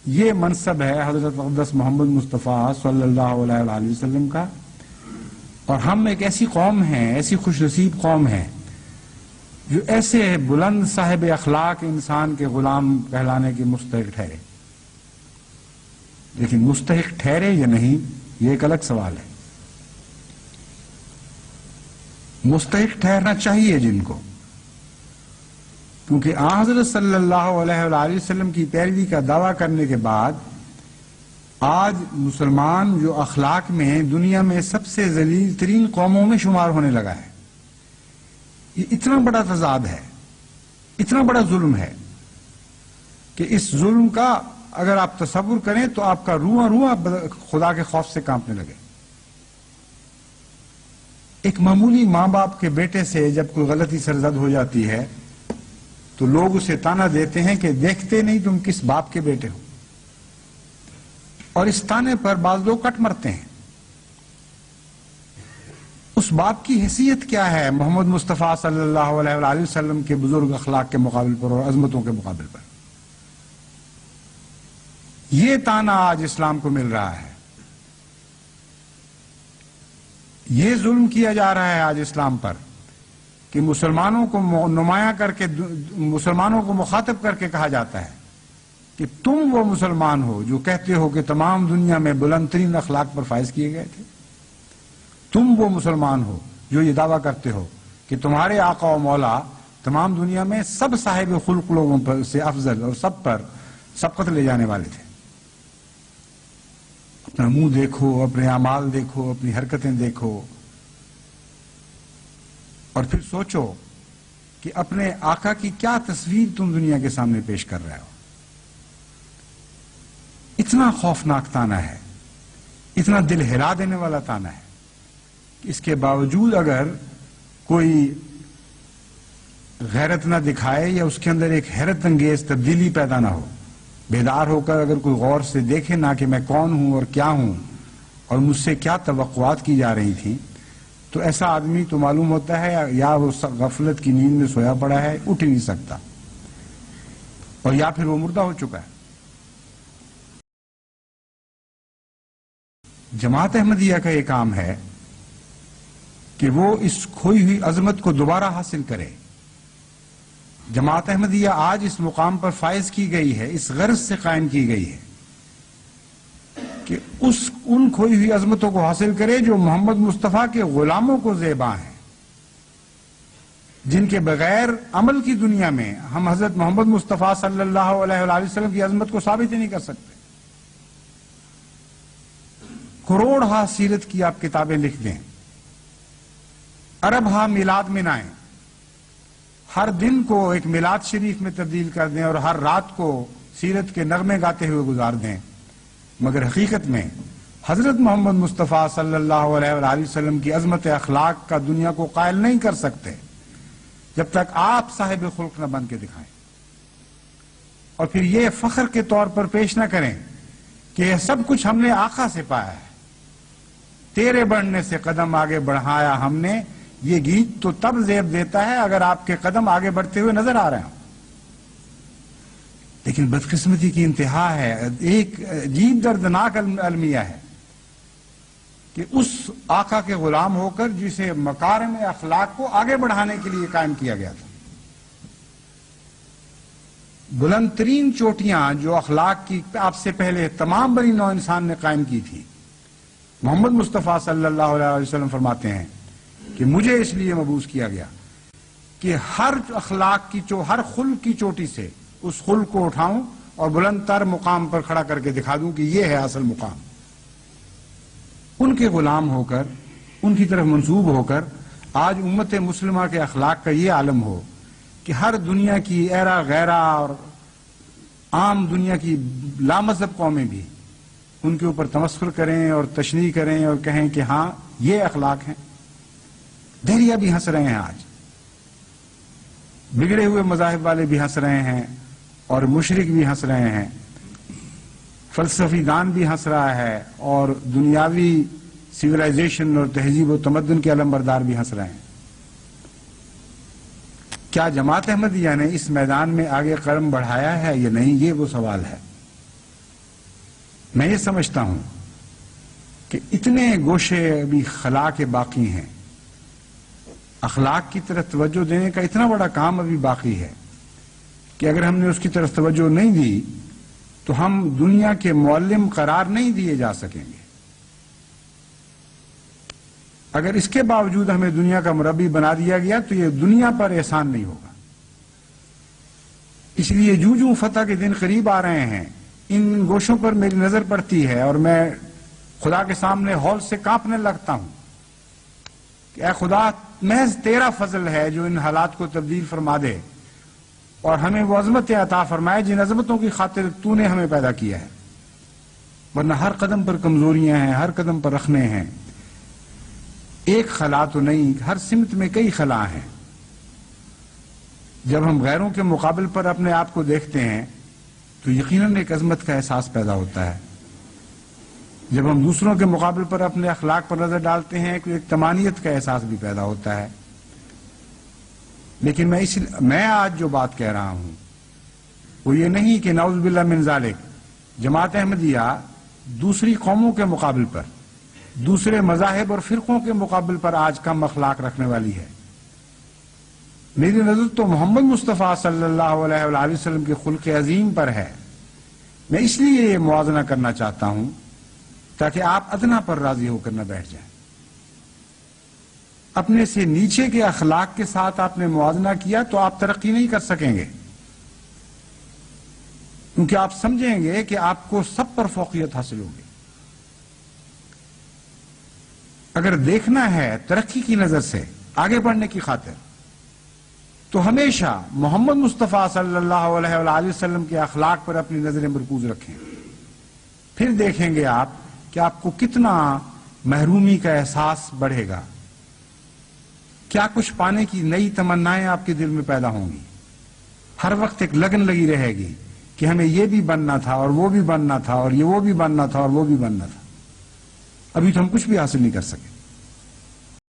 یہ منصب ہے حضرت اقدس محمد مصطفیٰ صلی اللہ علیہ وآلہ وسلم کا، اور ہم ایک ایسی قوم ہیں، ایسی خوش نصیب قوم ہے جو ایسے بلند صاحب اخلاق انسان کے غلام کہلانے کے مستحق ٹھہرے. لیکن مستحق ٹھہرے یا نہیں یہ ایک الگ سوال ہے. مستحق ٹھہرنا چاہیے جن کو، کیونکہ حضرت صلی اللہ علیہ وآلہ وسلم کی پیروی کا دعویٰ کرنے کے بعد آج مسلمان جو اخلاق میں دنیا میں سب سے ذلیل ترین قوموں میں شمار ہونے لگا ہے. یہ اتنا بڑا تضاد ہے، اتنا بڑا ظلم ہے کہ اس ظلم کا اگر آپ تصور کریں تو آپ کا رواں رواں خدا کے خوف سے کانپنے لگے. ایک معمولی ماں باپ کے بیٹے سے جب کوئی غلطی سرزد ہو جاتی ہے تو لوگ اسے تانا دیتے ہیں کہ دیکھتے نہیں تم کس باپ کے بیٹے ہو، اور اس تانے پر بعض لوگ کٹ مرتے ہیں. اس باپ کی حیثیت کیا ہے محمد مصطفیٰ صلی اللہ علیہ وآلہ وسلم کے بزرگ اخلاق کے مقابل پر اور عظمتوں کے مقابل پر؟ یہ تانا آج اسلام کو مل رہا ہے، یہ ظلم کیا جا رہا ہے آج اسلام پر کہ مسلمانوں کو نمایاں کر کے، مسلمانوں کو مخاطب کر کے کہا جاتا ہے کہ تم وہ مسلمان ہو جو کہتے ہو کہ تمام دنیا میں بلند ترین اخلاق پر فائز کیے گئے تھے. تم وہ مسلمان ہو جو یہ دعویٰ کرتے ہو کہ تمہارے آقا و مولا تمام دنیا میں سب صاحب خلق لوگوں پر سے افضل اور سب پر سبقت لے جانے والے تھے. اپنا منہ دیکھو، اپنے اعمال دیکھو، اپنی حرکتیں دیکھو، اور پھر سوچو کہ اپنے آقا کی کیا تصویر تم دنیا کے سامنے پیش کر رہے ہو. اتنا خوفناک تانا ہے، اتنا دل ہلا دینے والا تانا ہے کہ اس کے باوجود اگر کوئی غیرت نہ دکھائے یا اس کے اندر ایک حیرت انگیز تبدیلی پیدا نہ ہو، بیدار ہو کر اگر کوئی غور سے دیکھے نہ کہ میں کون ہوں اور کیا ہوں اور مجھ سے کیا توقعات کی جا رہی تھیں، تو ایسا آدمی تو معلوم ہوتا ہے یا وہ غفلت کی نیند میں سویا پڑا ہے، اٹھ ہی نہیں سکتا، اور یا پھر وہ مردہ ہو چکا ہے. جماعت احمدیہ کا یہ کام ہے کہ وہ اس کھوئی ہوئی عظمت کو دوبارہ حاصل کرے. جماعت احمدیہ آج اس مقام پر فائز کی گئی ہے، اس غرض سے قائم کی گئی ہے کہ ان کھوئی ہوئی عظمتوں کو حاصل کرے جو محمد مصطفیٰ کے غلاموں کو زیباں ہیں، جن کے بغیر عمل کی دنیا میں ہم حضرت محمد مصطفیٰ صلی اللہ علیہ وآلہ وسلم کی عظمت کو ثابت ہی نہیں کر سکتے. کروڑ ہا سیرت کی آپ کتابیں لکھ دیں، ارب ہا میلاد منائیں، ہر دن کو ایک میلاد شریف میں تبدیل کر دیں اور ہر رات کو سیرت کے نغمے گاتے ہوئے گزار دیں، مگر حقیقت میں حضرت محمد مصطفیٰ صلی اللہ علیہ وآلہ وسلم کی عظمت اخلاق کا دنیا کو قائل نہیں کر سکتے جب تک آپ صاحب خلق نہ بن کے دکھائیں. اور پھر یہ فخر کے طور پر پیش نہ کریں کہ یہ سب کچھ ہم نے آقا سے پایا ہے، تیرے بڑھنے سے قدم آگے بڑھایا ہم نے. یہ گیت تو تب زیب دیتا ہے اگر آپ کے قدم آگے بڑھتے ہوئے نظر آ رہے ہوں. لیکن بدقسمتی کی انتہا ہے، ایک عجیب دردناک المیہ ہے کہ اس آقا کے غلام ہو کر جسے مکارم اخلاق کو آگے بڑھانے کے لیے قائم کیا گیا تھا، بلند ترین چوٹیاں جو اخلاق کی آپ سے پہلے تمام بنی نوع انسان نے قائم کی تھی، محمد مصطفیٰ صلی اللہ علیہ وسلم فرماتے ہیں کہ مجھے اس لیے مبعوث کیا گیا کہ ہر اخلاق کی ہر خلق کی چوٹی سے اس خلق کو اٹھاؤں اور بلند تر مقام پر کھڑا کر کے دکھا دوں کہ یہ ہے اصل مقام. ان کے غلام ہو کر، ان کی طرف منسوب ہو کر آج امت مسلمہ کے اخلاق کا یہ عالم ہو کہ ہر دنیا کی ایرا غیرہ اور عام دنیا کی لامذہب قومیں بھی ان کے اوپر تمسخر کریں اور تشنیع کریں اور کہیں کہ ہاں یہ اخلاق ہیں. دہریہ بھی ہنس رہے ہیں، آج بگڑے ہوئے مذاہب والے بھی ہنس رہے ہیں اور مشرک بھی ہنس رہے ہیں، فلسفی دان بھی ہنس رہا ہے اور دنیاوی سویلائزیشن اور تہذیب و تمدن کے علمبردار بھی ہنس رہے ہیں. کیا جماعت احمدیہ نے اس میدان میں آگے قدم بڑھایا ہے یا نہیں، یہ وہ سوال ہے. میں یہ سمجھتا ہوں کہ اتنے گوشے ابھی خلا کے باقی ہیں، اخلاق کی طرف توجہ دینے کا اتنا بڑا کام ابھی باقی ہے کہ اگر ہم نے اس کی طرف توجہ نہیں دی تو ہم دنیا کے معلم قرار نہیں دیے جا سکیں گے۔ اگر اس کے باوجود ہمیں دنیا کا مربی بنا دیا گیا تو یہ دنیا پر احسان نہیں ہوگا۔ اس لیے جو فتح کے دن قریب آ رہے ہیں، ان گوشوں پر میری نظر پڑتی ہے اور میں خدا کے سامنے ہول سے کانپنے لگتا ہوں کہ اے خدا، محض تیرا فضل ہے جو ان حالات کو تبدیل فرما دے اور ہمیں وہ عظمت عطا فرمائے جن عظمتوں کی خاطر تو نے ہمیں پیدا کیا ہے، ورنہ ہر قدم پر کمزوریاں ہیں، ہر قدم پر رکھنے ہیں۔ ایک خلا تو نہیں، ہر سمت میں کئی خلا ہیں۔ جب ہم غیروں کے مقابل پر اپنے آپ کو دیکھتے ہیں تو یقیناً ایک عظمت کا احساس پیدا ہوتا ہے۔ جب ہم دوسروں کے مقابل پر اپنے اخلاق پر نظر ڈالتے ہیں تو ایک تمانیت کا احساس بھی پیدا ہوتا ہے۔ لیکن میں آج جو بات کہہ رہا ہوں وہ یہ نہیں کہ نعوذ باللہ من ذالک جماعت احمدیہ دوسری قوموں کے مقابل پر، دوسرے مذاہب اور فرقوں کے مقابل پر آج کم اخلاق رکھنے والی ہے۔ میری نظر تو محمد مصطفیٰ صلی اللہ علیہ وآلہ وسلم کے خلق عظیم پر ہے۔ میں اس لیے یہ موازنہ کرنا چاہتا ہوں تاکہ آپ ادنا پر راضی ہو کر نہ بیٹھ جائیں۔ اپنے سے نیچے کے اخلاق کے ساتھ آپ نے موازنہ کیا تو آپ ترقی نہیں کر سکیں گے، کیونکہ آپ سمجھیں گے کہ آپ کو سب پر فوقیت حاصل ہوگی۔ اگر دیکھنا ہے ترقی کی نظر سے، آگے بڑھنے کی خاطر، تو ہمیشہ محمد مصطفیٰ صلی اللہ علیہ وآلہ وسلم کے اخلاق پر اپنی نظریں مرکوز رکھیں، پھر دیکھیں گے آپ کہ آپ کو کتنا محرومی کا احساس بڑھے گا، کیا کچھ پانے کی نئی تمنائیں آپ کے دل میں پیدا ہوں گی۔ ہر وقت ایک لگن لگی رہے گی کہ ہمیں یہ بھی بننا تھا اور وہ بھی بننا تھا اور یہ وہ بھی بننا تھا اور وہ بھی بننا تھا۔ ابھی تو ہم کچھ بھی حاصل نہیں کر سکے۔